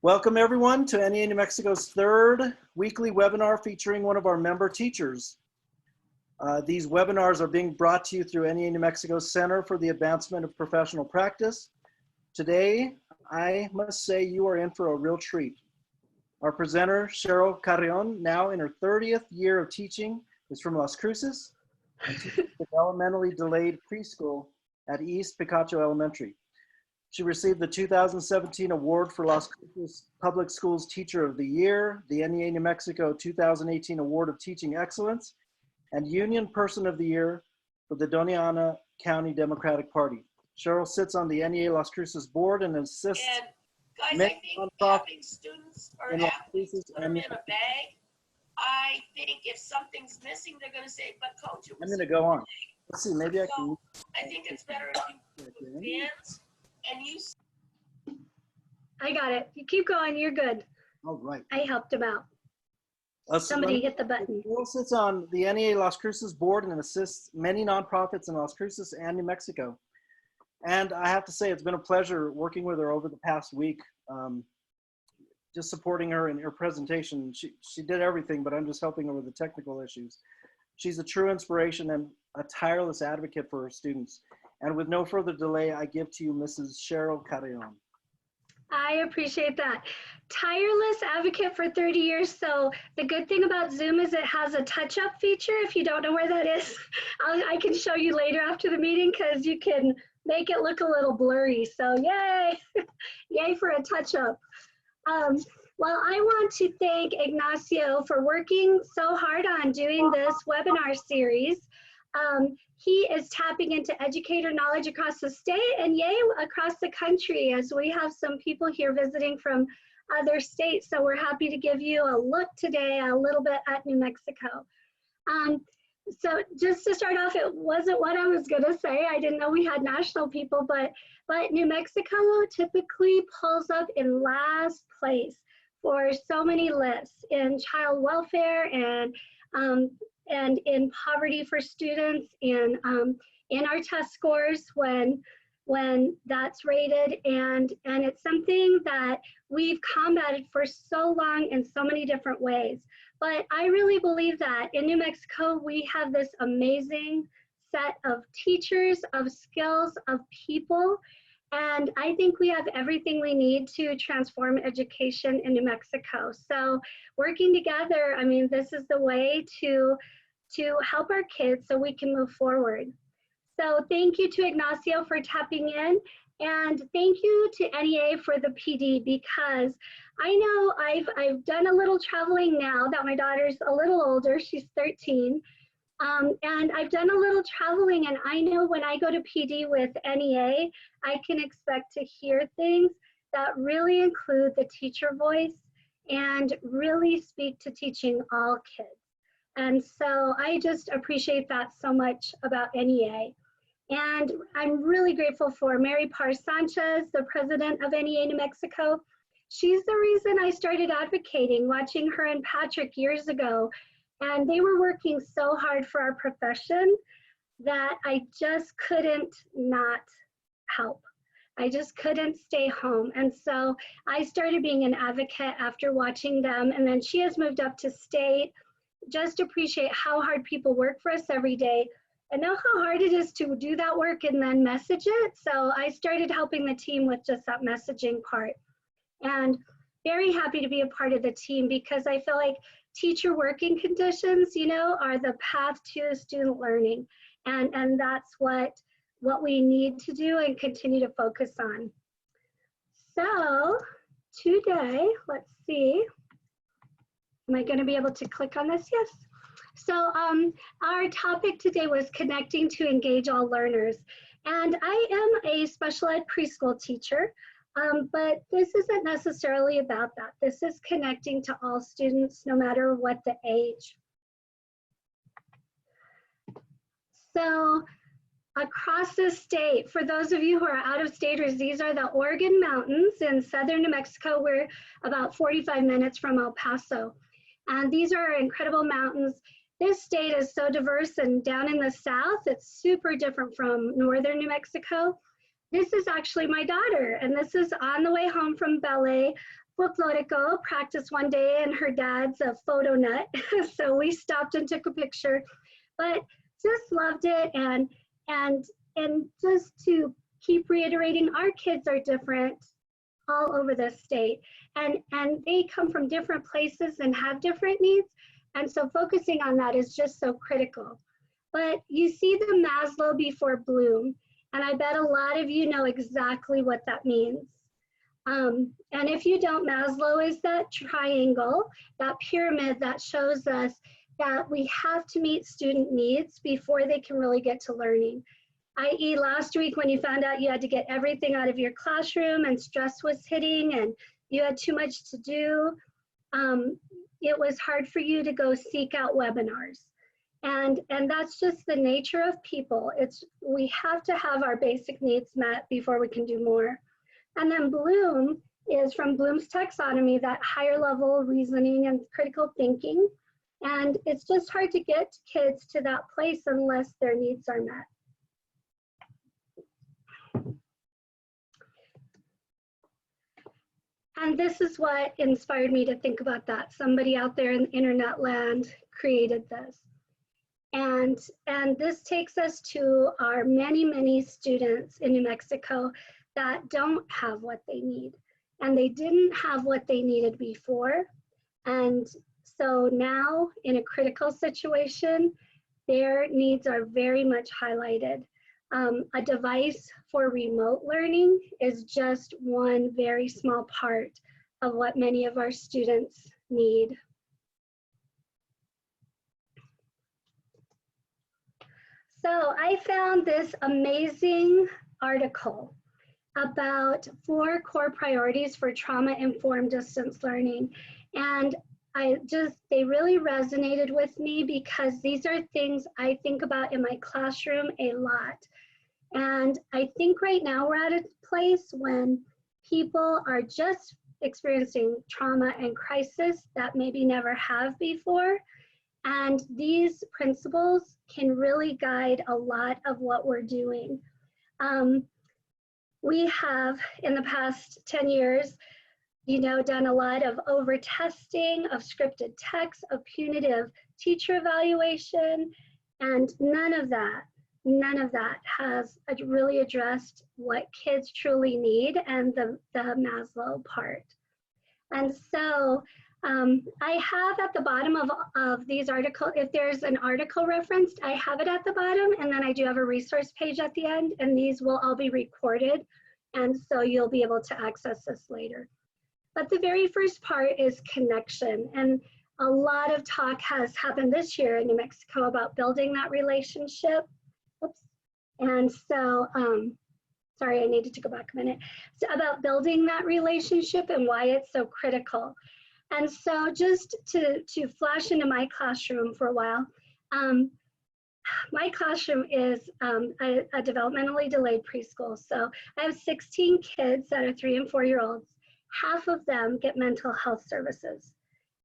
Welcome everyone to NEA New Mexico's third weekly webinar featuring one of our member teachers. These webinars are being brought to you through NEA New Mexico's Center for the Advancement of Professional Practice. Today, I must say you are in for a real treat. Our presenter, Cheryl Carreon, now in her 30th year of teaching, is from Las Cruces and teaches developmentally delayed preschool at East Picacho Elementary. She received the 2017 award for Las Cruces Public Schools Teacher of the Year, the NEA New Mexico 2018 Award of Teaching Excellence, and Union Person of the Year for the Doña Ana County Democratic Party. Cheryl sits on the NEA Las Cruces board and assists guys, I think having students or athletes put them in a bag, I think if something's missing, they're going to say, but coach, it was I'm going to go on. Let's see, maybe I can. I think it's better if you put bands and you. I got it. You keep going. You're good. All right. I helped him out. Somebody hit the button. Cheryl sits on the NEA Las Cruces board and assists many nonprofits in Las Cruces and New Mexico. And I have to say, it's been a pleasure working with her over the past week, just supporting her in her presentation. She did everything, but I'm just helping her with the technical issues. She's a true inspiration and a tireless advocate for her students. And with no further delay, I give to you Mrs. Cheryl Carreon. I appreciate that. Tireless advocate for 30 years. So the good thing about Zoom is it has a touch-up feature. If you don't know where that is, I can show you later after the meeting because you can make it look a little blurry. So yay, yay for a touch-up. Well, I want to thank Ignacio for working so hard on doing this webinar series. He is tapping into educator knowledge across the state and yay across the country, as we have some people here visiting from other states. So we're happy to give you a look today a little bit at New Mexico. So just to start off, it wasn't what I was gonna say. I didn't know we had national people, but New Mexico typically pulls up in last place for so many lists in child welfare and in poverty for students, in our test scores when that's rated, and it's something that we've combated for so long in so many different ways. But I really believe that in New Mexico, we have this amazing set of teachers, of skills, of people, and I think we have everything we need to transform education in New Mexico. So working together, I mean, this is the way to help our kids so we can move forward. So thank you to Ignacio for tapping in, and thank you to NEA for the PD, because I know I've done a little traveling now that my daughter's a little older, she's 13, and I've done a little traveling, and I know when I go to PD with NEA, I can expect to hear things that really include the teacher voice and really speak to teaching all kids. And so I just appreciate that so much about NEA. And I'm really grateful for Mary Parr Sanchez, the president of NEA New Mexico. She's the reason I started advocating, watching her and Patrick years ago. And they were working so hard for our profession that I just couldn't not help. I just couldn't stay home. And so I started being an advocate after watching them. And then she has moved up to state. Just appreciate how hard people work for us every day and know how hard it is to do that work and then message it. So I started helping the team with just that messaging part, and very happy to be a part of the team because I feel like teacher working conditions, you know, are the path to student learning. And that's what we need to do and continue to focus on. So today, let's see. Am I going to be able to click on this? Yes. So our topic today was connecting to engage all learners. And I am a special ed preschool teacher, but this isn't necessarily about that. This is connecting to all students, no matter what the age. So across the state, for those of you who are out of staters, these are the Oregon Mountains in southern New Mexico. We're about 45 minutes from El Paso. And these are incredible mountains. This state is so diverse, and down in the south, it's super different from northern New Mexico. This is actually my daughter, and this is on the way home from ballet folklorico practice one day, and her dad's a photo nut. So we stopped and took a picture, but just loved it. And just to keep reiterating, our kids are different all over the state, and they come from different places and have different needs. And so focusing on that is just so critical. But you see the Maslow before Bloom, and I bet a lot of you know exactly what that means. And if you don't, Maslow is that triangle, that pyramid that shows us that we have to meet student needs before they can really get to learning. i.e. last week when you found out you had to get everything out of your classroom and stress was hitting and you had too much to do, it was hard for you to go seek out webinars. And that's just the nature of people. We have to have our basic needs met before we can do more. And then Bloom is from Bloom's taxonomy, that higher level reasoning and critical thinking. And it's just hard to get kids to that place unless their needs are met. And this is what inspired me to think about that. Somebody out there in internet land created this. And this takes us to our many, many students in New Mexico that don't have what they need. And they didn't have what they needed before. And so now in a critical situation, their needs are very much highlighted. A device for remote learning is just one very small part of what many of our students need. So I found this amazing article about 4 core priorities for trauma-informed distance learning. And they really resonated with me because these are things I think about in my classroom a lot. And I think right now we're at a place when people are just experiencing trauma and crisis that maybe never have before. And these principles can really guide a lot of what we're doing. We have, in the past 10 years, done a lot of over-testing, of scripted text, of punitive teacher evaluation, and none of that has really addressed what kids truly need and the Maslow part. And so I have at the bottom of these articles, if there's an article referenced, I have it at the bottom, and then I do have a resource page at the end, and these will all be recorded, and so you'll be able to access this later. But the very first part is connection, and a lot of talk has happened this year in New Mexico about building that relationship. Oops. And so, sorry, I needed to go back a minute. So about building that relationship and why it's so critical. And so just to flash into my classroom for a while, my classroom is a developmentally delayed preschool. So I have 16 kids that are 3- and 4-year-olds. Half of them get mental health services,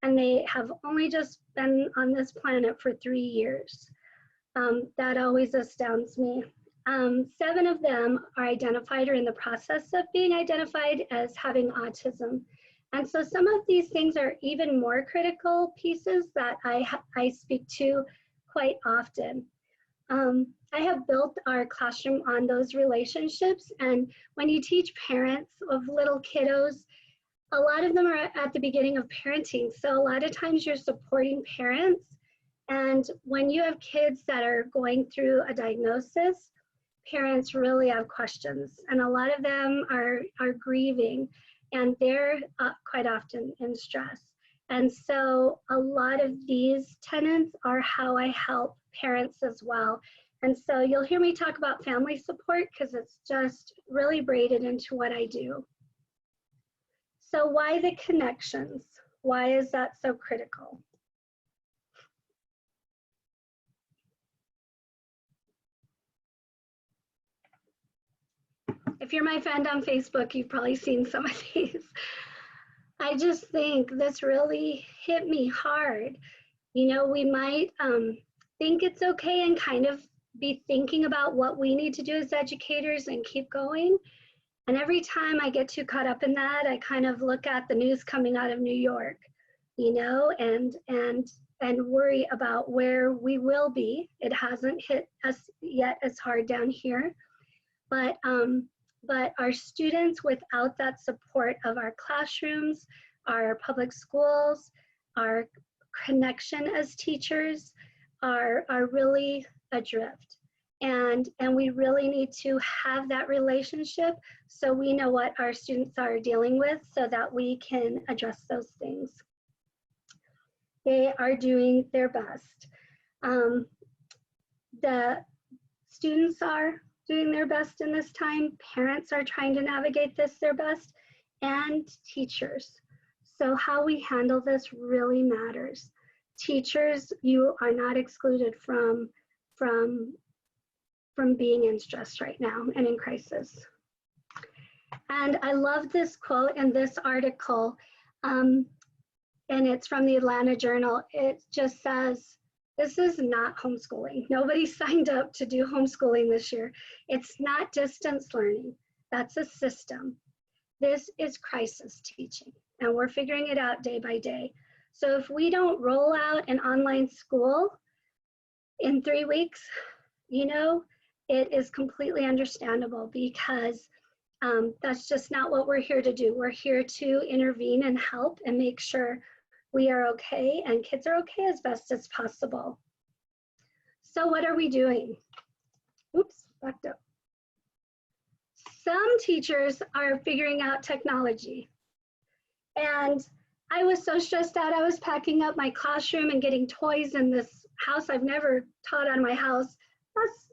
and they have only just been on this planet for 3 years. That always astounds me. 7 of them are identified or in the process of being identified as having autism. And so some of these things are even more critical pieces that I speak to quite often. I have built our classroom on those relationships, and when you teach parents of little kiddos, a lot of them are at the beginning of parenting. So a lot of times you're supporting parents, and when you have kids that are going through a diagnosis, parents really have questions, and a lot of them are grieving, and they're quite often in stress. And so a lot of these tenets are how I help parents as well. And so you'll hear me talk about family support because it's just really braided into what I do. So why the connections? Why is that so critical? If you're my friend on Facebook, you've probably seen some of these. I just think this really hit me hard. We might think it's okay and kind of be thinking about what we need to do as educators and keep going. And every time I get too caught up in that, I kind of look at the news coming out of New York, you know, and worry about where we will be. It hasn't hit us yet as hard down here, but our students, without that support of our classrooms, our public schools, our connection as teachers, are really adrift. And we really need to have that relationship so we know what our students are dealing with so that we can address those things. They are doing their best. The students are doing their best in this time. Parents are trying to navigate this their best, and teachers. So how we handle this really matters. Teachers, you are not excluded from being in stress right now and in crisis. And I love this quote in this article, and it's from the Atlanta Journal. It just says, this is not homeschooling. Nobody signed up to do homeschooling this year. It's not distance learning. That's a system. This is crisis teaching, and we're figuring it out day by day. So if we don't roll out an online school in 3 weeks, you know, it is completely understandable, because that's just not what we're here to do. We're here to intervene and help and make sure we are okay and kids are okay as best as possible. So what are we doing? Oops, backed up. Some teachers are figuring out technology. And I was so stressed out. I was packing up my classroom and getting toys in this house. I've never taught on my house.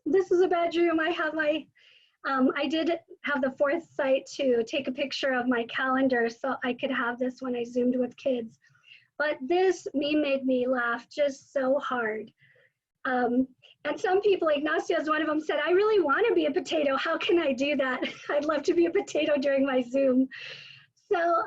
This is a bedroom. I have my, I did have the foresight to take a picture of my calendar so I could have this when I Zoomed with kids. But this made me laugh just so hard. And some people, Ignacio is one of them, said, I really want to be a potato. How can I do that? I'd love to be a potato during my Zoom. So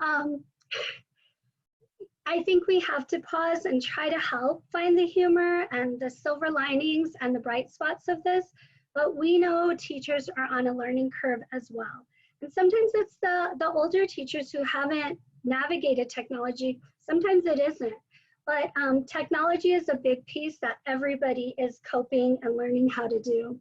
I think we have to pause and try to help find the humor and the silver linings and the bright spots of this. But we know teachers are on a learning curve as well. And sometimes it's the older teachers who haven't navigated technology. Sometimes it isn't. But technology is a big piece that everybody is coping and learning how to do.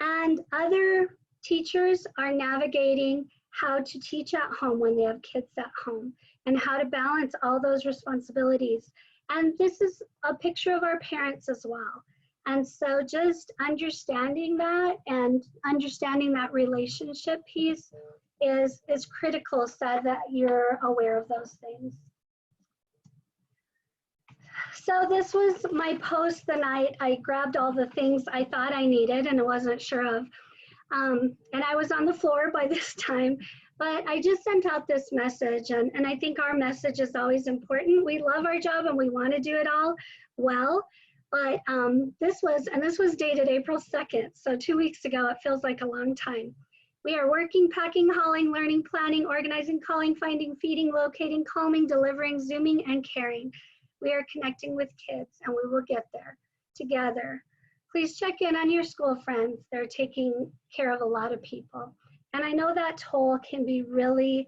And other teachers are navigating how to teach at home when they have kids at home, and how to balance all those responsibilities. And this is a picture of our parents as well. And so just understanding that and understanding that relationship piece is critical, so that you're aware of those things. So this was my post the night I grabbed all the things I thought I needed and I wasn't sure of. And I was on the floor by this time, but I just sent out this message, and I think our message is always important. We love our job and we want to do it all well, but this was dated April 2nd, so 2 weeks ago. It feels like a long time. We are working, packing, hauling, learning, planning, organizing, calling, finding, feeding, locating, calming, delivering, Zooming, and caring. We are connecting with kids, and we will get there together. Please check in on your school friends. They're taking care of a lot of people. And I know that toll can be really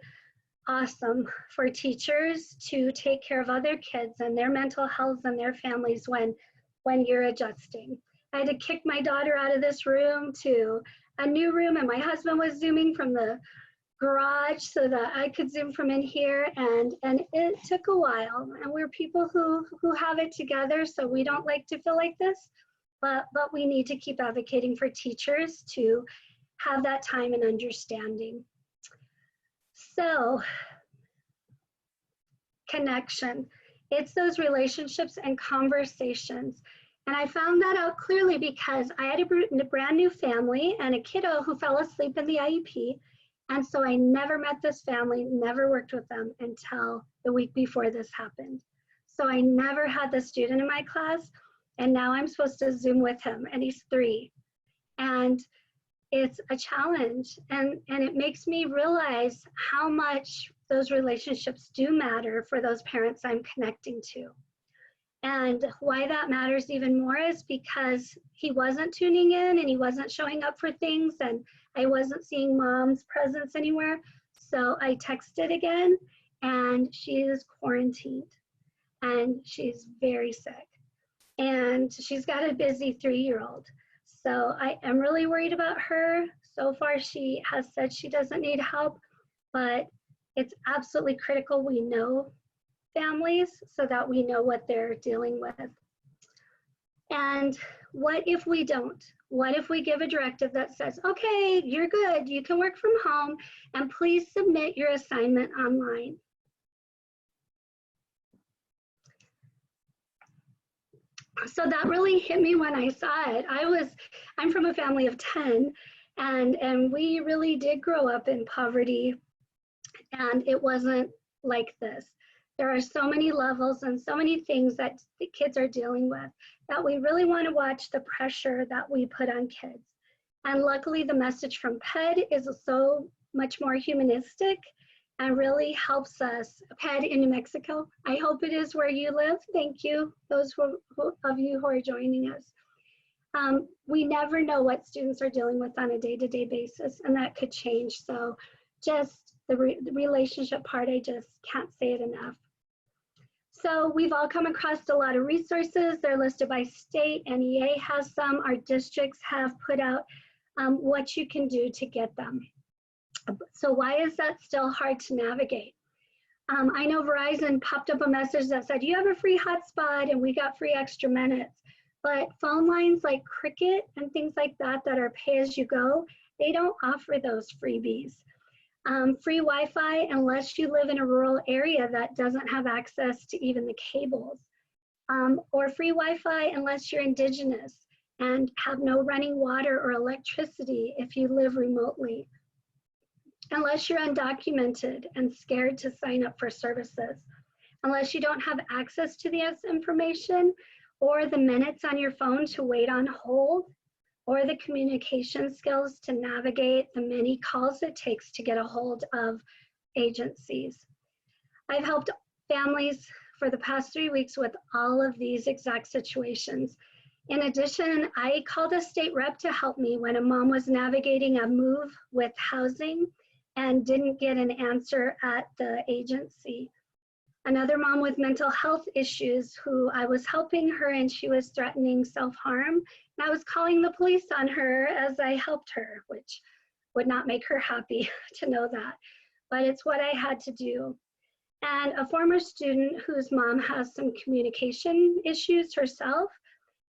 awesome for teachers to take care of other kids and their mental health and their families when you're adjusting. I had to kick my daughter out of this room to a new room, and my husband was Zooming from the garage so that I could Zoom from in here, and it took a while. And we're people who have it together, so we don't like to feel like this. But we need to keep advocating for teachers to have that time and understanding. So, connection. It's those relationships and conversations. And I found that out clearly because I had a brand new family and a kiddo who fell asleep in the IEP. And so I never met this family, never worked with them until the week before this happened. So I never had the student in my class. And now I'm supposed to Zoom with him, and he's 3. And it's a challenge, and it makes me realize how much those relationships do matter for those parents I'm connecting to. And why that matters even more is because he wasn't tuning in and he wasn't showing up for things, and I wasn't seeing mom's presence anywhere. So I texted again, and she is quarantined and she's very sick. And she's got a busy 3-year-old. So I am really worried about her. So far, she has said she doesn't need help, but it's absolutely critical we know families so that we know what they're dealing with. And what if we don't? What if we give a directive that says, okay, you're good, you can work from home, and please submit your assignment online? So that really hit me when I saw it. I'm from a family of 10, and we really did grow up in poverty, and it wasn't like this. There are so many levels and so many things that the kids are dealing with that we really want to watch the pressure that we put on kids. And luckily the message from PED is so much more humanistic and really helps us. PED in New Mexico, I hope it is where you live. Thank you, those of you who are joining us. We never know what students are dealing with on a day-to-day basis, and that could change. So just the relationship part, I just can't say it enough. So we've all come across a lot of resources. They're listed by state. NEA has some. Our districts have put out what you can do to get them. So why is that still hard to navigate? I know Verizon popped up a message that said, you have a free hotspot and we got free extra minutes. But phone lines like Cricket and things like that that are pay-as-you-go, they don't offer those freebies. Free Wi-Fi unless you live in a rural area that doesn't have access to even the cables. Or free Wi-Fi unless you're indigenous and have no running water or electricity if you live remotely. Unless you're undocumented and scared to sign up for services. Unless you don't have access to this information or the minutes on your phone to wait on hold, or the communication skills to navigate the many calls it takes to get a hold of agencies. I've helped families for the past 3 weeks with all of these exact situations. In addition, I called a state rep to help me when a mom was navigating a move with housing and didn't get an answer at the agency. Another mom with mental health issues who I was helping her and she was threatening self-harm. And I was calling the police on her as I helped her, which would not make her happy to know that, but it's what I had to do. And a former student whose mom has some communication issues herself,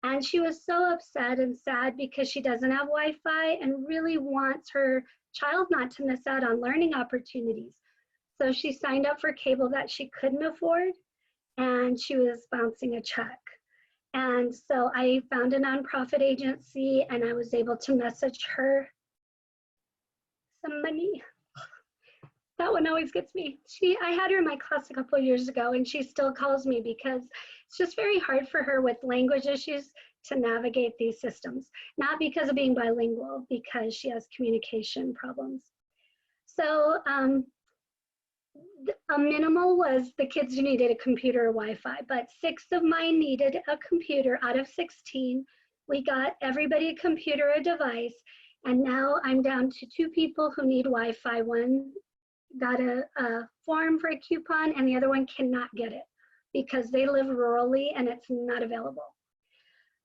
and she was so upset and sad because she doesn't have Wi-Fi and really wants her child not to miss out on learning opportunities. So she signed up for cable that she couldn't afford, and she was bouncing a check. And so I found a nonprofit agency and I was able to message her some money. That one always gets me. I had her in my class a couple of years ago and she still calls me because it's just very hard for her with language issues to navigate these systems. Not because of being bilingual, because she has communication problems. So a minimal was the kids who needed a computer or Wi-Fi, but 6 of mine needed a computer out of 16. We got everybody a computer, a device, and now I'm down to 2 people who need Wi-Fi. One got a form for a coupon and the other one cannot get it because they live rurally and it's not available.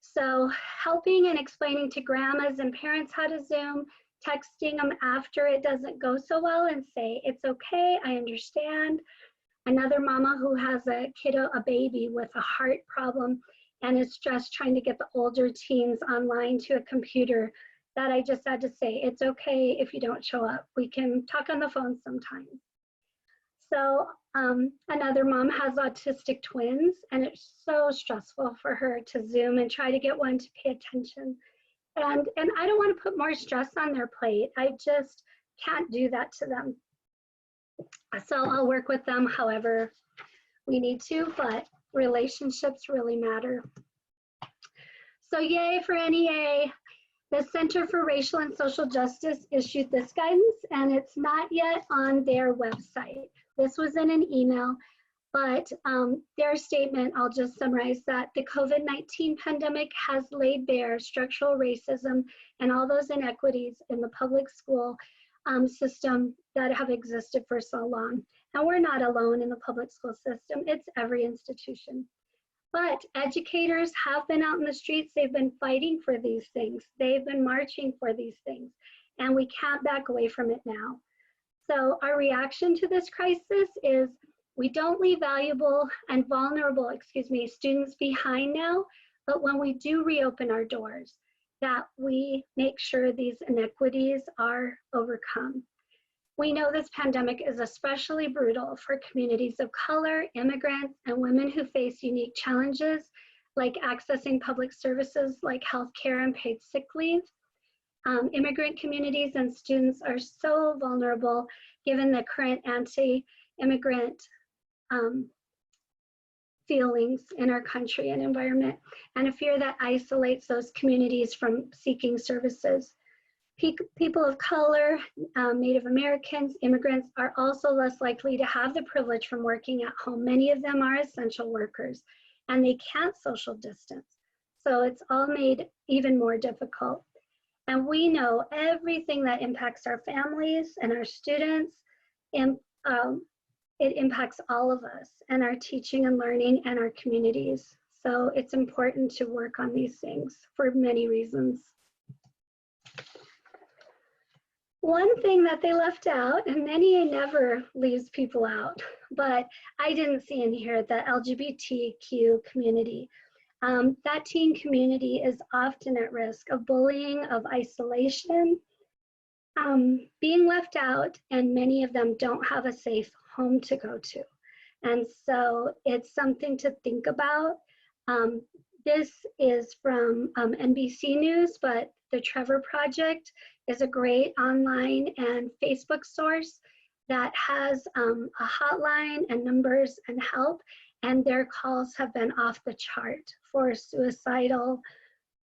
So helping and explaining to grandmas and parents how to Zoom, texting them after it doesn't go so well and say, it's okay, I understand. Another mama who has a kiddo, a baby with a heart problem and is just trying to get the older teens online to a computer, that I just had to say, it's okay if you don't show up. We can talk on the phone sometime. So another mom has autistic twins and it's so stressful for her to Zoom and try to get one to pay attention. And I don't want to put more stress on their plate. I just can't do that to them. So I'll work with them however we need to, but relationships really matter. So yay for NEA. The Center for Racial and Social Justice issued this guidance and it's not yet on their website. This was in an email. But their statement, I'll just summarize that the COVID-19 pandemic has laid bare structural racism and all those inequities in the public school system that have existed for so long. And we're not alone in the public school system, it's every institution. But educators have been out in the streets, they've been fighting for these things, they've been marching for these things, and we can't back away from it now. So our reaction to this crisis is we don't leave valuable and vulnerable, students behind now, but when we do reopen our doors, that we make sure these inequities are overcome. We know this pandemic is especially brutal for communities of color, immigrants, and women who face unique challenges like accessing public services like healthcare and paid sick leave. Immigrant communities and students are so vulnerable given the current anti-immigrant feelings in our country and environment, and a fear that isolates those communities from seeking services. People of color, Native Americans, immigrants are also less likely to have the privilege from working at home. Many of them are essential workers and they can't social distance. So it's all made even more difficult. And we know everything that impacts our families and our students, and it impacts all of us and our teaching and learning and our communities. So it's important to work on these things for many reasons. One thing that they left out, and NEA never leaves people out, but I didn't see in here, the LGBTQ community. That teen community is often at risk of bullying, of isolation, being left out, and many of them don't have a safe home to go to. And so it's something to think about. This is from NBC News, but the Trevor Project is a great online and Facebook source that has a hotline and numbers and help, and their calls have been off the chart for suicidal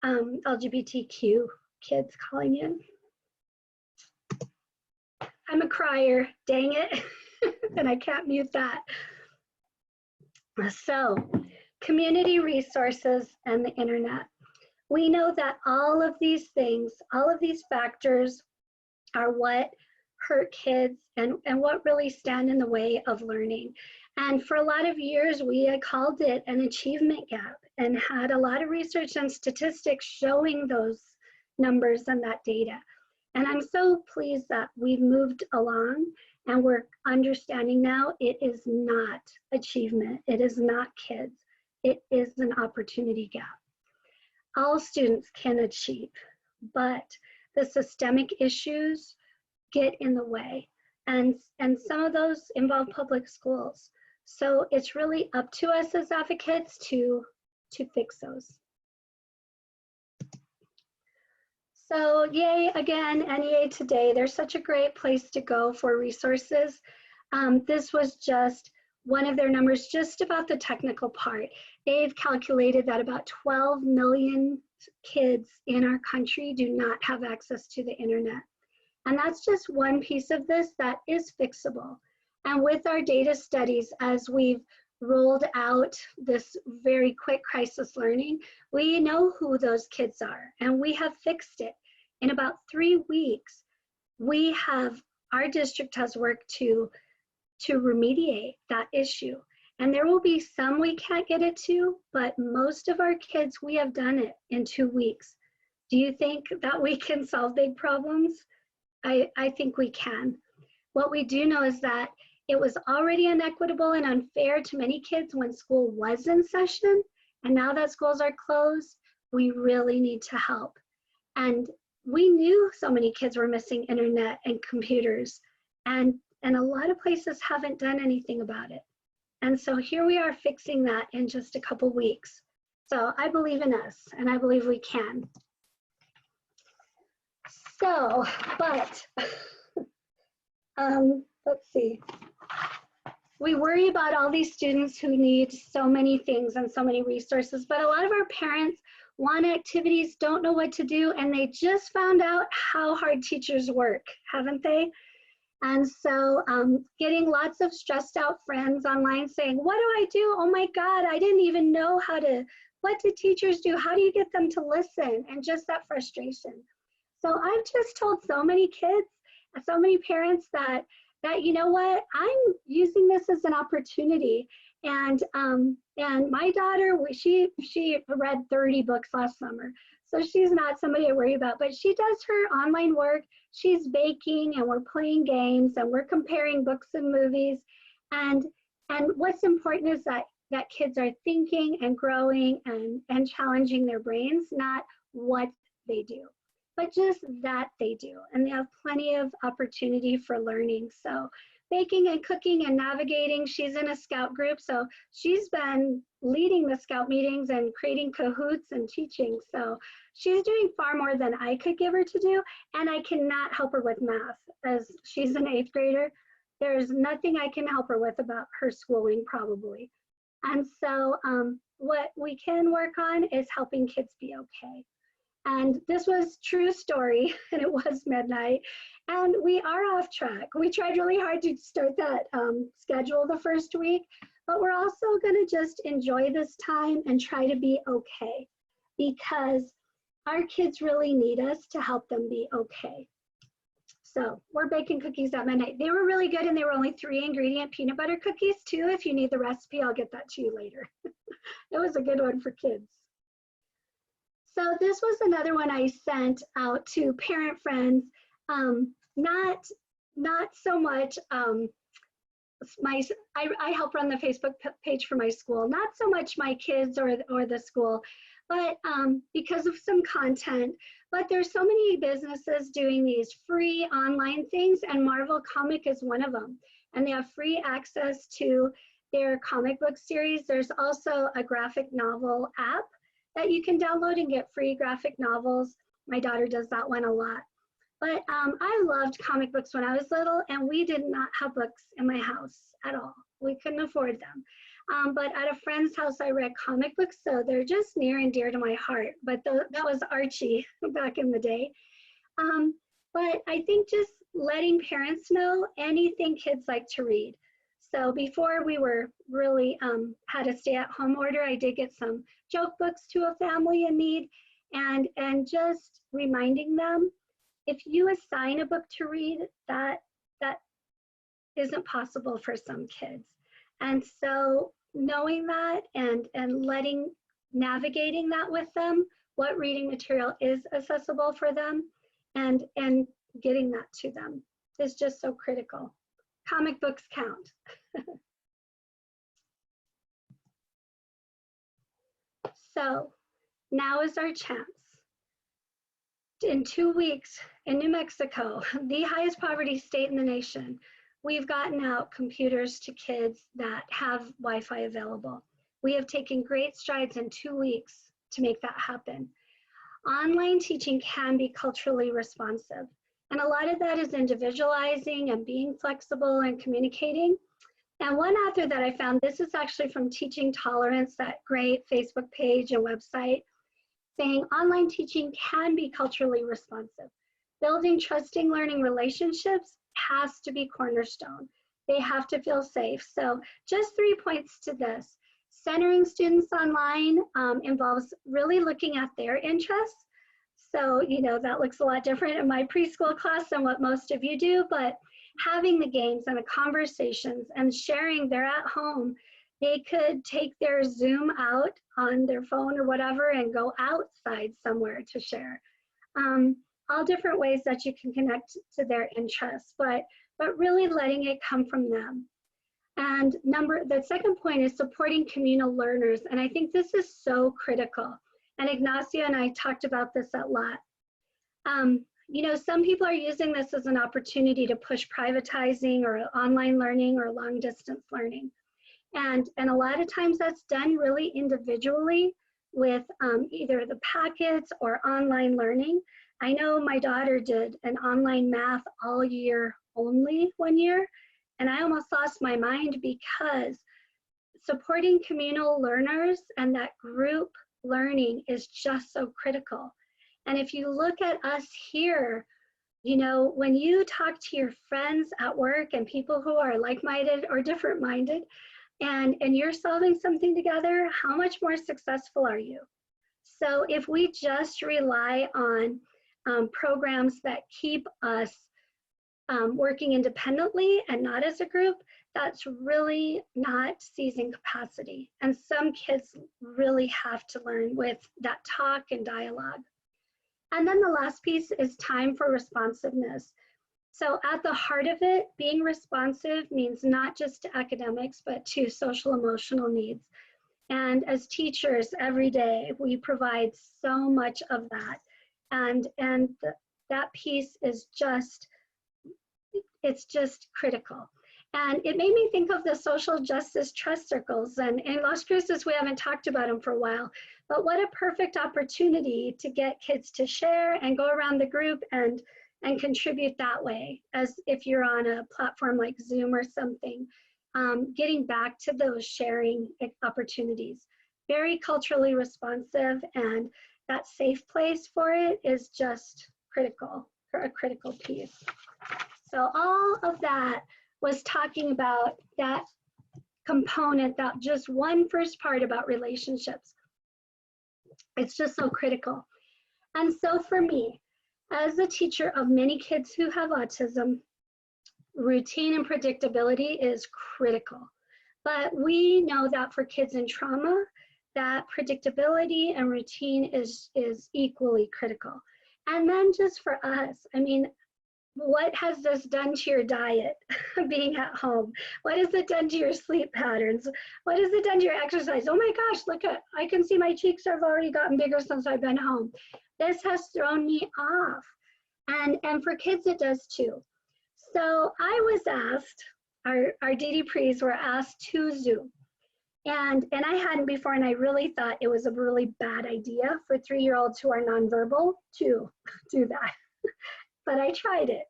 LGBTQ kids calling in. I'm a crier, dang it, and I can't mute that. So, community resources and the internet. We know that all of these things, all of these factors are what hurt kids and what really stand in the way of learning. And for a lot of years, we had called it an achievement gap and had a lot of research and statistics showing those numbers and that data. And I'm so pleased that we've moved along and we're understanding now it is not achievement, it is not kids, it is an opportunity gap. All students can achieve, but the systemic issues get in the way. And some of those involve public schools. So it's really up to us as advocates to fix those. So yay, again, NEA Today, they're such a great place to go for resources. This was just one of their numbers, just about the technical part. They've calculated that about 12 million kids in our country do not have access to the internet. And that's just one piece of this that is fixable. And with our data studies, as we've rolled out this very quick crisis learning, we know who those kids are, and we have fixed it. In about 3 weeks, our district has worked to remediate that issue. And there will be some we can't get it to, but most of our kids, we have done it in 2 weeks. Do you think that we can solve big problems? I think we can. What we do know is that it was already inequitable and unfair to many kids when school was in session, and now that schools are closed, we really need to help. And we knew so many kids were missing internet and computers, and a lot of places haven't done anything about it. And so here we are fixing that in just a couple weeks. So I believe in us, and I believe we can. So, but, let's see. We worry about all these students who need so many things and so many resources, but a lot of our parents want activities, don't know what to do, and they just found out how hard teachers work, haven't they? And so getting lots of stressed out friends online saying, what do I do? Oh my God, I didn't even know what do teachers do? How do you get them to listen? And just that frustration. So I've just told so many kids, so many parents that you know what, I'm using this as an opportunity. And my daughter, she read 30 books last summer. So she's not somebody I worry about, but she does her online work. She's baking and we're playing games and we're comparing books and movies. And what's important is that kids are thinking and growing and challenging their brains, not what they do, but just that they do. And they have plenty of opportunity for learning. So baking and cooking and navigating, she's in a scout group. So she's been leading the scout meetings and creating cahoots and teaching. So she's doing far more than I could give her to do. And I cannot help her with math as she's an 8th grader. There's nothing I can help her with about her schooling probably. And so what we can work on is helping kids be okay. And this was true story, and it was midnight, and we are off track. We tried really hard to start that schedule the first week, but we're also gonna just enjoy this time and try to be okay, because our kids really need us to help them be okay. So we're baking cookies at midnight. They were really good, and they were only 3-ingredient peanut butter cookies too. If you need the recipe, I'll get that to you later. It was a good one for kids. So this was another one I sent out to parent friends. Not so much, I help run the Facebook page for my school, not so much my kids or the school, but because of some content. But there's so many businesses doing these free online things, and Marvel Comic is one of them. And they have free access to their comic book series. There's also a graphic novel app that you can download and get free graphic novels. My daughter does that one a lot. But I loved comic books when I was little, and we did not have books in my house at all. We couldn't afford them. But at a friend's house, I read comic books, so they're just near and dear to my heart. But that was Archie back in the day. But I think just letting parents know anything kids like to read. So before we were really had a stay-at-home order, I did get some joke books to a family in need, and just reminding them, if you assign a book to read, that isn't possible for some kids. And so knowing that and navigating that with them, what reading material is accessible for them, and getting that to them is just so critical. Comic books count. So now is our chance. In 2 weeks in New Mexico, the highest poverty state in the nation, we've gotten out computers to kids that have Wi-Fi available. We have taken great strides in 2 weeks to make that happen. Online teaching can be culturally responsive, and a lot of that is individualizing and being flexible and communicating. And one author that I found, this is actually from Teaching Tolerance, that great Facebook page and website, saying online teaching can be culturally responsive. Building trusting learning relationships has to be cornerstone. They have to feel safe. So just 3 points to this. Centering students online involves really looking at their interests. So, you know, that looks a lot different in my preschool class than what most of you do, but having the games and the conversations and sharing, they're at home. They could take their Zoom out on their phone or whatever and go outside somewhere to share. All different ways that you can connect to their interests, but really letting it come from them. And the second point is supporting communal learners. And I think this is so critical. And Ignacio and I talked about this a lot. You know, some people are using this as an opportunity to push privatizing or online learning or long distance learning. And a lot of times that's done really individually with either the packets or online learning. I know my daughter did an online math all year only 1 year, and I almost lost my mind because supporting communal learners and that group learning is just so critical. And if you look at us here, You know, when you talk to your friends at work and people who are like-minded or different-minded, and you're solving something together, how much more successful are you? So if we just rely on programs that keep us working independently and not as a group, that's really not seizing capacity. And some kids really have to learn with that talk and dialogue. And then the last piece is time for responsiveness. So at the heart of it, being responsive means not just to academics, but to social emotional needs. And as teachers every day, we provide so much of that. And that piece is just, it's just critical. And it made me think of the social justice trust circles. And in Las Cruces, we haven't talked about them for a while, but what a perfect opportunity to get kids to share and go around the group and contribute that way, as if you're on a platform like Zoom or something. Getting back to those sharing opportunities. Very culturally responsive, and that safe place for it is just critical, a critical piece. So all of that was talking about that component, that just one first part about relationships. It's just so critical. And so for me, as a teacher of many kids who have autism, routine and predictability is critical. But we know that for kids in trauma, that predictability and routine is equally critical. And then just for us, I mean, what has this done to your diet, being at home? What has it done to your sleep patterns? What has it done to your exercise? Oh my gosh, look at, I can see my cheeks have already gotten bigger since I've been home. This has thrown me off. And for kids, it does too. So I was asked, our DD Pre's were asked to Zoom. And I hadn't before, and I really thought it was a really bad idea for 3-year-olds who are nonverbal to do that. But I tried it.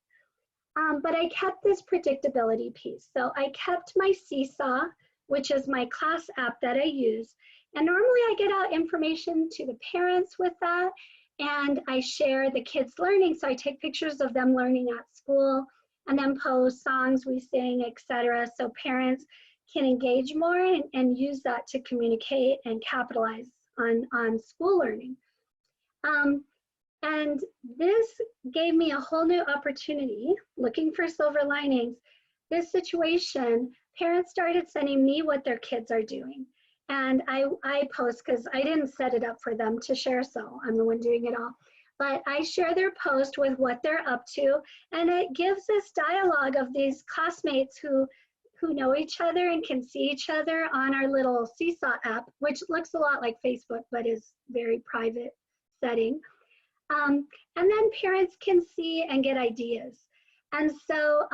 But I kept this predictability piece. So I kept my Seesaw, which is my class app that I use. And normally I get out information to the parents with that, and I share the kids learning. So I take pictures of them learning at school and then post songs we sing, etc. So parents can engage more and use that to communicate and capitalize on school learning. And this gave me a whole new opportunity, looking for silver linings. This situation, parents started sending me what their kids are doing. And I post, because I didn't set it up for them to share, so I'm the one doing it all. But I share their post with what they're up to, and it gives this dialogue of these classmates who know each other and can see each other on our little Seesaw app, which looks a lot like Facebook, but is very private setting. And then parents can see and get ideas. And so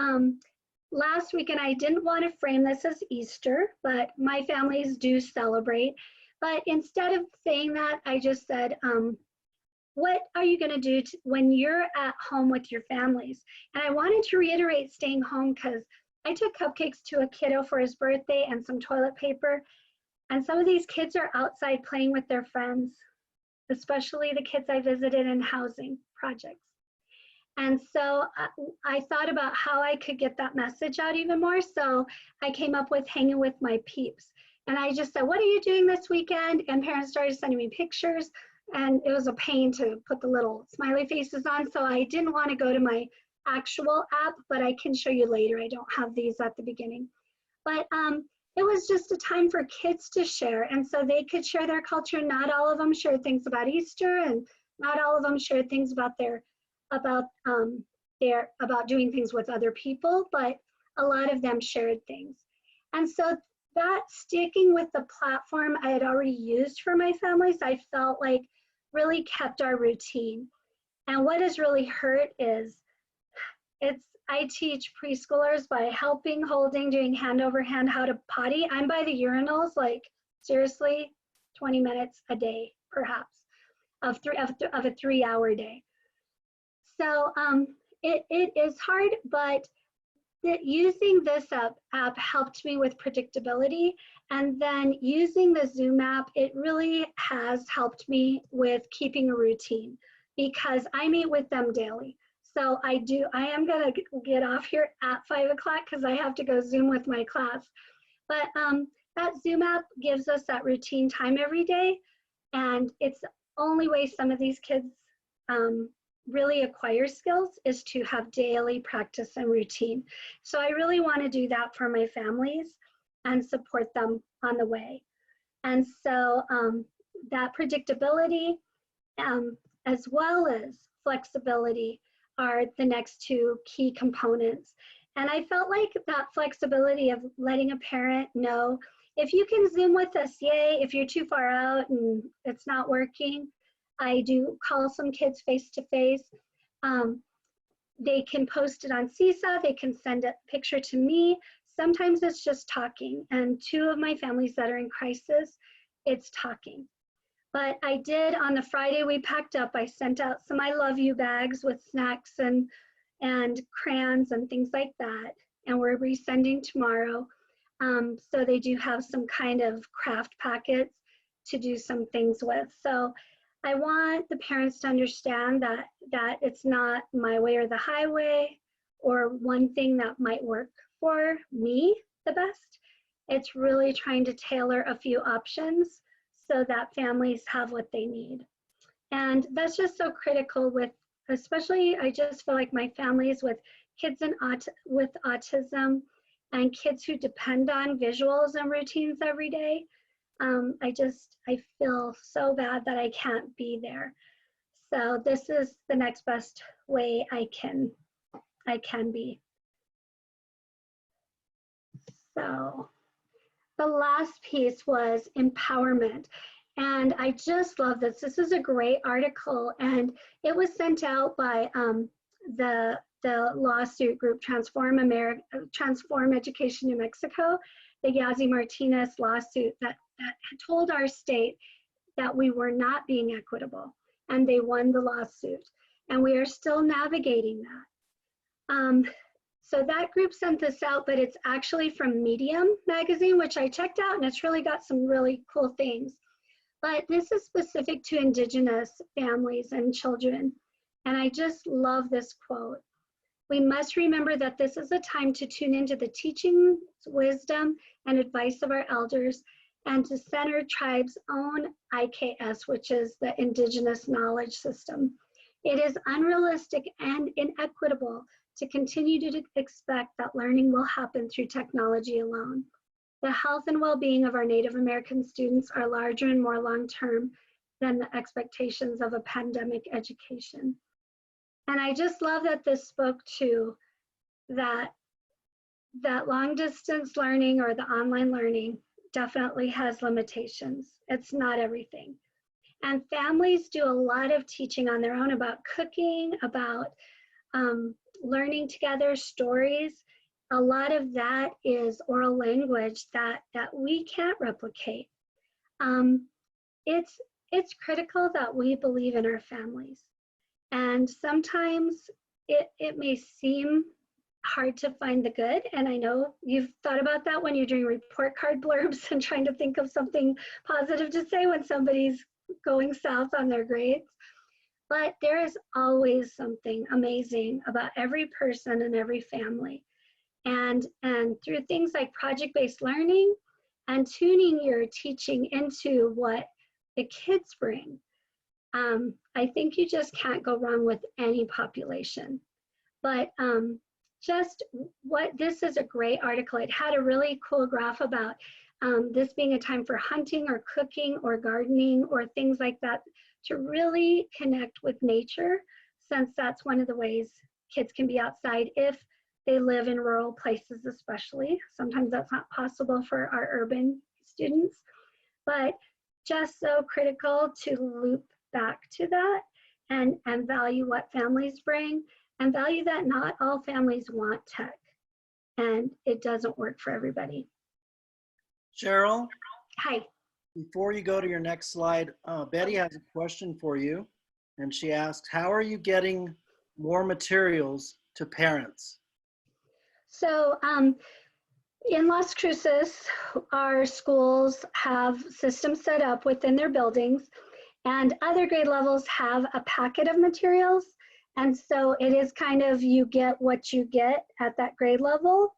last week, and I didn't want to frame this as Easter, but my families do celebrate. But instead of saying that, I just said, what are you going to do when you're at home with your families? And I wanted to reiterate staying home, because I took cupcakes to a kiddo for his birthday and some toilet paper. And some of these kids are outside playing with their friends, especially the kids I visited in housing projects. And so I thought about how I could get that message out even more. So I came up with hanging with my peeps. And I just said, what are you doing this weekend? And parents started sending me pictures. And it was a pain to put the little smiley faces on. So I didn't want to go to my actual app, but I can show you later. I don't have these at the beginning. But it was just a time for kids to share, and so they could share their culture. Not all of them shared things about Easter, and not all of them shared things about about doing things with other people, but a lot of them shared things. And so that sticking with the platform I had already used for my families, I felt like really kept our routine. And what has really hurt is I teach preschoolers by helping, holding, doing hand over hand how to potty. I'm by the urinals, like seriously, 20 minutes a day, perhaps, of a 3-hour day. So it is hard, but using this app helped me with predictability. And then using the Zoom app, it really has helped me with keeping a routine, because I meet with them daily. So I am gonna get off here at 5 o'clock because I have to go Zoom with my class. But that Zoom app gives us that routine time every day. And it's the only way some of these kids really acquire skills is to have daily practice and routine. So I really want to do that for my families and support them on the way. And so that predictability as well as flexibility are the next two key components. And I felt like that flexibility of letting a parent know, if you can Zoom with us, yay. If you're too far out and it's not working, I do call some kids face-to-face. They can post it on Seesaw. They can send a picture to me. Sometimes it's just talking. And two of my families that are in crisis, it's talking. But I did, on the Friday we packed up, I sent out some I love you bags with snacks and crayons and things like that. And we're resending tomorrow. So they do have some kind of craft packets to do some things with. So I want the parents to understand that it's not my way or the highway or one thing that might work for me the best. It's really trying to tailor a few options so that families have what they need. And that's just so critical with, especially I just feel like my families with kids with autism and kids who depend on visuals and routines every day. I feel so bad that I can't be there. So this is the next best way I can be. So the last piece was empowerment. And I just love this. This is a great article, and it was sent out by the lawsuit group Transform Education New Mexico, the Yazzie Martinez lawsuit that told our state that we were not being equitable, and they won the lawsuit. And we are still navigating that. So that group sent this out, but it's actually from Medium magazine, which I checked out, and it's really got some really cool things. But this is specific to Indigenous families and children. And I just love this quote. We must remember that this is a time to tune into the teaching, wisdom, and advice of our elders, and to center tribes' own IKS, which is the Indigenous Knowledge System. It is unrealistic and inequitable to continue to expect that learning will happen through technology alone. The health and well-being of our Native American students are larger and more long-term than the expectations of a pandemic education. And I just love that this spoke to that long-distance learning or the online learning definitely has limitations. It's not everything. And families do a lot of teaching on their own about cooking, about learning together, stories. A lot of that is oral language that we can't replicate. It's critical that we believe in our families. And sometimes it may seem hard to find the good. And I know you've thought about that when you're doing report card blurbs and trying to think of something positive to say when somebody's going south on their grades. But there is always something amazing about every person and every family. And through things like project-based learning and tuning your teaching into what the kids bring, I think you just can't go wrong with any population. But this is a great article. It had a really cool graph about this being a time for hunting or cooking or gardening or things like that to really connect with nature, since that's one of the ways kids can be outside if they live in rural places especially. Sometimes that's not possible for our urban students, but just so critical to loop back to that and value what families bring and value that not all families want tech and it doesn't work for everybody. Cheryl? Hi. Before you go to your next slide, Betty has a question for you. And she asks, how are you getting more materials to parents? So in Las Cruces, our schools have systems set up within their buildings, and other grade levels have a packet of materials. And so it is kind of, you get what you get at that grade level.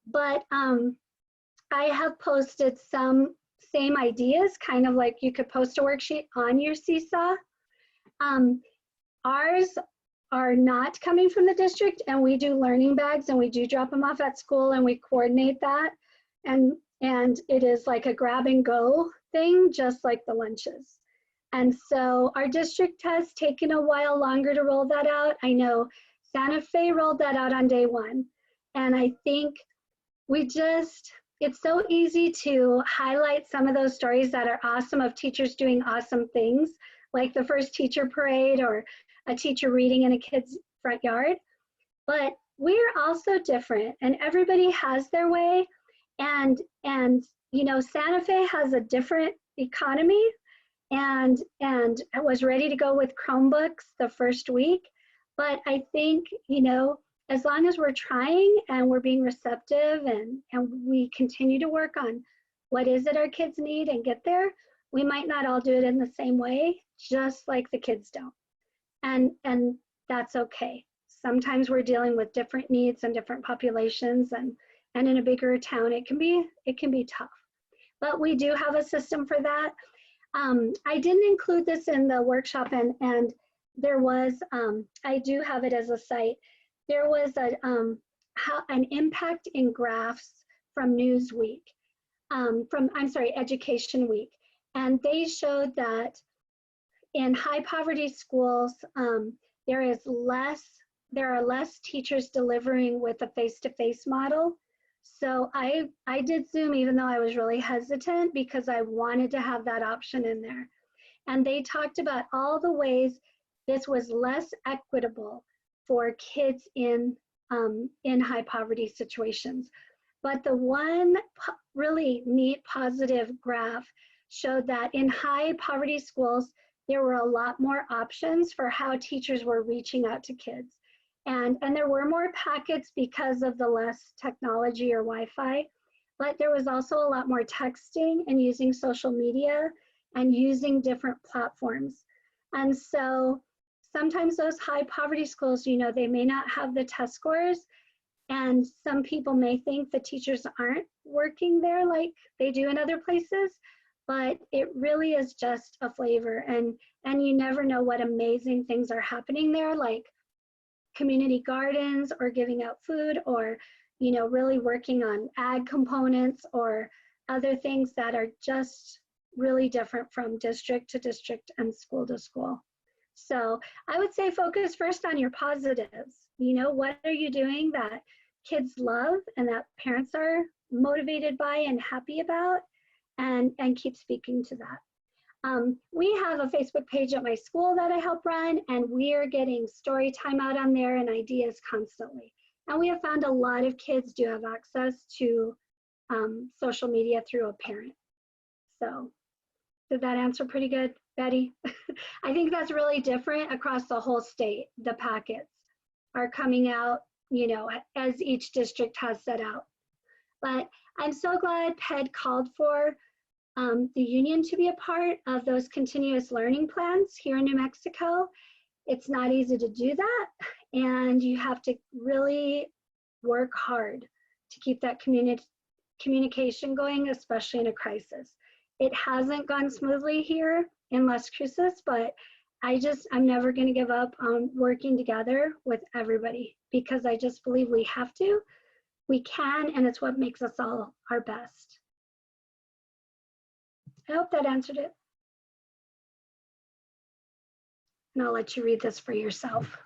But I have posted some same ideas, kind of like you could post a worksheet on your Seesaw. Ours are not coming from the district, and we do learning bags, and we do drop them off at school, and we coordinate that. And it is like a grab and go thing, just like the lunches. And so our district has taken a while longer to roll that out. I know Santa Fe rolled that out on day one. And I think it's so easy to highlight some of those stories that are awesome of teachers doing awesome things, like the first teacher parade or a teacher reading in a kid's front yard. But we're also different, and everybody has their way. And you know, Santa Fe has a different economy, and was ready to go with Chromebooks the first week. But I think, you know, as long as we're trying and we're being receptive, and we continue to work on what is it our kids need and get there, we might not all do it in the same way, just like the kids don't. And that's okay. Sometimes we're dealing with different needs and different populations, and in a bigger town, it can be tough. But we do have a system for that. I didn't include this in the workshop, and there was, I do have it as a site. There was an impact in graphs from Newsweek, Education Week. And they showed that in high poverty schools, there are less teachers delivering with a face-to-face model. So I did Zoom, even though I was really hesitant, because I wanted to have that option in there. And they talked about all the ways this was less equitable for kids in high poverty situations. But the one really neat positive graph showed that in high poverty schools, there were a lot more options for how teachers were reaching out to kids. And there were more packets because of the less technology or Wi-Fi, but there was also a lot more texting and using social media and using different platforms. And so sometimes those high poverty schools, you know, they may not have the test scores, and some people may think the teachers aren't working there like they do in other places, but it really is just a flavor, and you never know what amazing things are happening there, like community gardens or giving out food, or, you know, really working on ag components or other things that are just really different from district to district and school to school. So I would say focus first on your positives. You know, what are you doing that kids love and that parents are motivated by and happy about, and keep speaking to that. We have a Facebook page at my school that I help run, and we are getting story time out on there and ideas constantly. And we have found a lot of kids do have access to social media through a parent. So did that answer pretty good, Betty? I think that's really different across the whole state. The packets are coming out, you know, as each district has set out. But I'm so glad PED called for the union to be a part of those continuous learning plans here in New Mexico. It's not easy to do that, and you have to really work hard to keep that communication going, especially in a crisis. It hasn't gone smoothly here in Las Cruces, but I'm never going to give up on working together with everybody, because I just believe we have to, we can, and it's what makes us all our best. I hope that answered it. And I'll let you read this for yourself.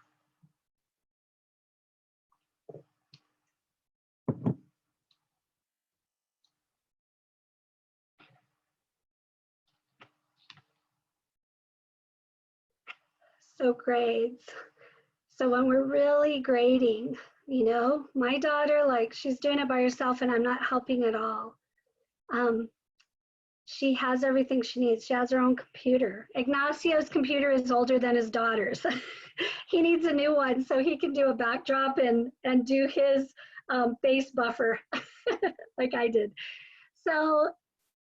So grades. So when we're really grading, you know, my daughter, like, she's doing it by herself and I'm not helping at all. She has everything she needs. She has her own computer. Ignacio's computer is older than his daughter's. He needs a new one so he can do a backdrop and do his base buffer like I did. So,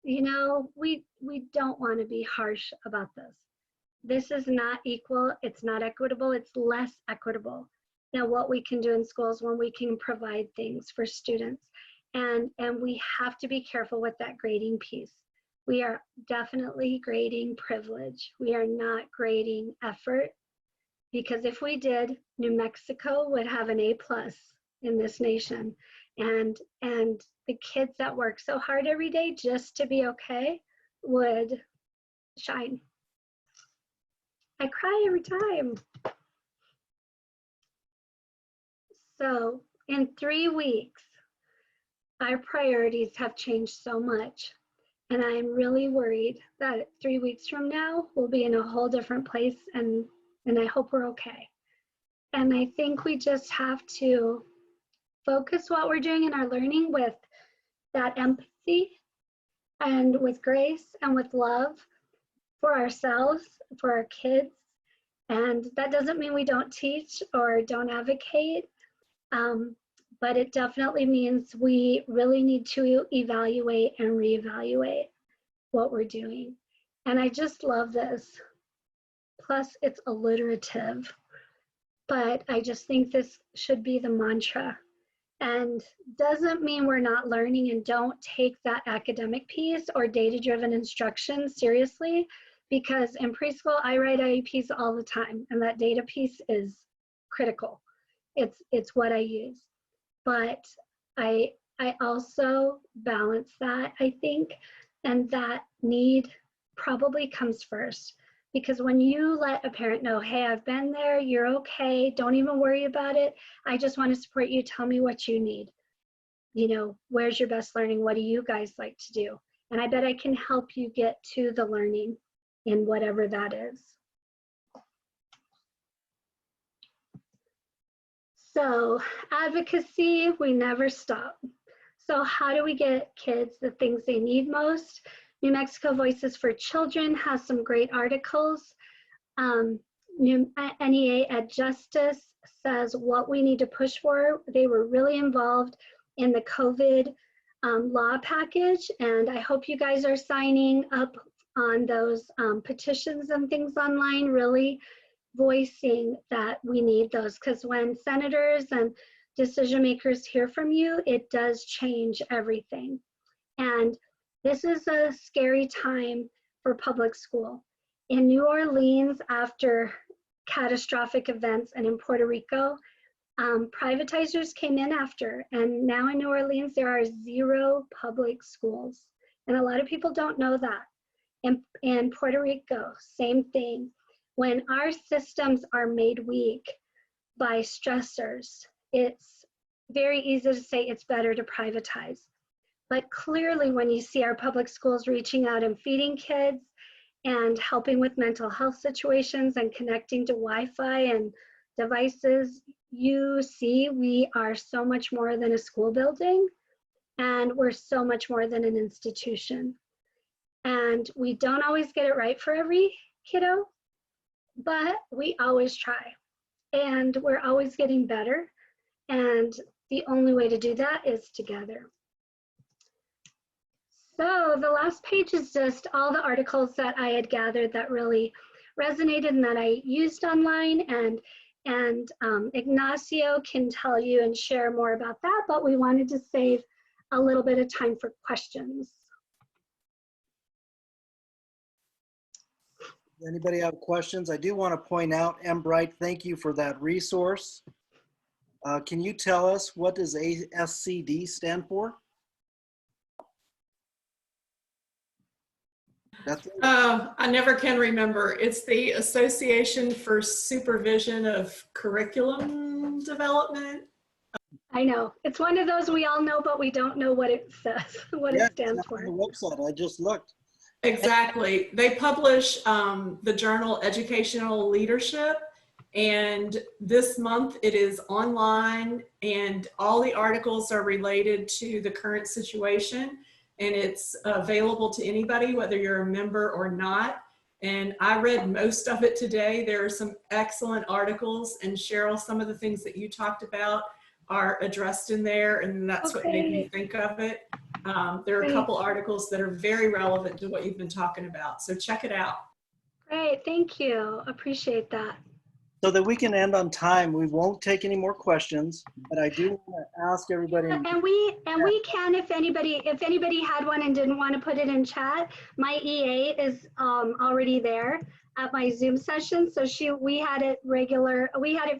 you know, we don't want to be harsh about this. this is not equal, it's not equitable, it's less equitable than what we can do in schools when we can provide things for students. And we have to be careful with that grading piece. We are definitely grading privilege. We are not grading effort, because if we did, New Mexico would have an A+ in this nation. And the kids that work so hard every day just to be okay would shine. I cry every time. So in 3 weeks, our priorities have changed so much. And I'm really worried that 3 weeks from now, we'll be in a whole different place, and I hope we're okay. And I think we just have to focus what we're doing in our learning with that empathy and with grace and with love for ourselves, for our kids. And that doesn't mean we don't teach or don't advocate, but it definitely means we really need to evaluate and reevaluate what we're doing. And I just love this. Plus, it's alliterative, but I just think this should be the mantra. And doesn't mean we're not learning and don't take that academic piece or data-driven instruction seriously, because in preschool, I write IEPs all the time, and that data piece is critical. It's what I use. But I also balance that, I think, and that need probably comes first. Because when you let a parent know, hey, I've been there, you're okay, don't even worry about it, I just want to support you, tell me what you need. You know, where's your best learning? What do you guys like to do? And I bet I can help you get to the learning in whatever that is. So advocacy, we never stop. So how do we get kids the things they need most? New Mexico Voices for Children has some great articles. NEA Ed Justice says what we need to push for. They were really involved in the COVID law package, and I hope you guys are signing up on those petitions and things online, really voicing that we need those, because when senators and decision makers hear from you, it does change everything. And this is a scary time for public school. In New Orleans, after catastrophic events, and in Puerto Rico, privatizers came in after, and now in New Orleans, there are 0 public schools. And a lot of people don't know that. In Puerto Rico, same thing. When our systems are made weak by stressors, it's very easy to say it's better to privatize. But clearly, when you see our public schools reaching out and feeding kids and helping with mental health situations and connecting to Wi-Fi and devices, you see we are so much more than a school building, and we're so much more than an institution. And we don't always get it right for every kiddo, but we always try, and we're always getting better. And the only way to do that is together. So the last page is just all the articles that I had gathered that really resonated and that I used online, and Ignacio can tell you and share more about that, but we wanted to save a little bit of time for questions. Anybody have questions? I do want to point out, M. Bright, thank you for that resource. Can you tell us what does ASCD stand for? That's it. I never can remember. It's the Association for Supervision of Curriculum Development. I know. It's one of those we all know, but we don't know what it says, what it stands for. On the website, I just looked. Exactly. They publish the journal Educational Leadership, and this month it is online, and all the articles are related to the current situation, and it's available to anybody, whether you're a member or not. And I read most of it today. There are some excellent articles, and Cheryl, some of the things that you talked about are addressed in there, and that's what made me think of it. There are a couple articles that are very relevant to what you've been talking about, so check it out. Great, thank you. Appreciate that. So that we can end on time, we won't take any more questions, but I do want to ask everybody. And we can, if anybody had one and didn't want to put it in chat, my EA is already there at my Zoom session. So we had it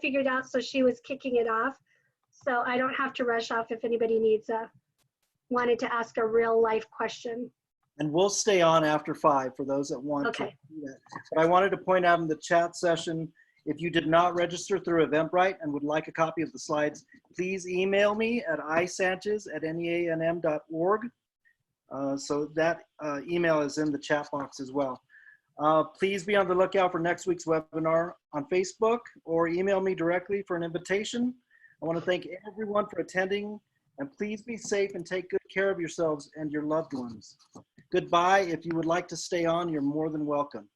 figured out, so she was kicking it off. So I don't have to rush off if anybody wanted to ask a real life question. And we'll stay on after 5 for those that want to do that. But I wanted to point out in the chat session, if you did not register through Eventbrite and would like a copy of the slides, please email me at isanchez@neanm.org. So that email is in the chat box as well. Please be on the lookout for next week's webinar on Facebook or email me directly for an invitation. I want to thank everyone for attending, and please be safe and take good care of yourselves and your loved ones. Goodbye. If you would like to stay on, you're more than welcome.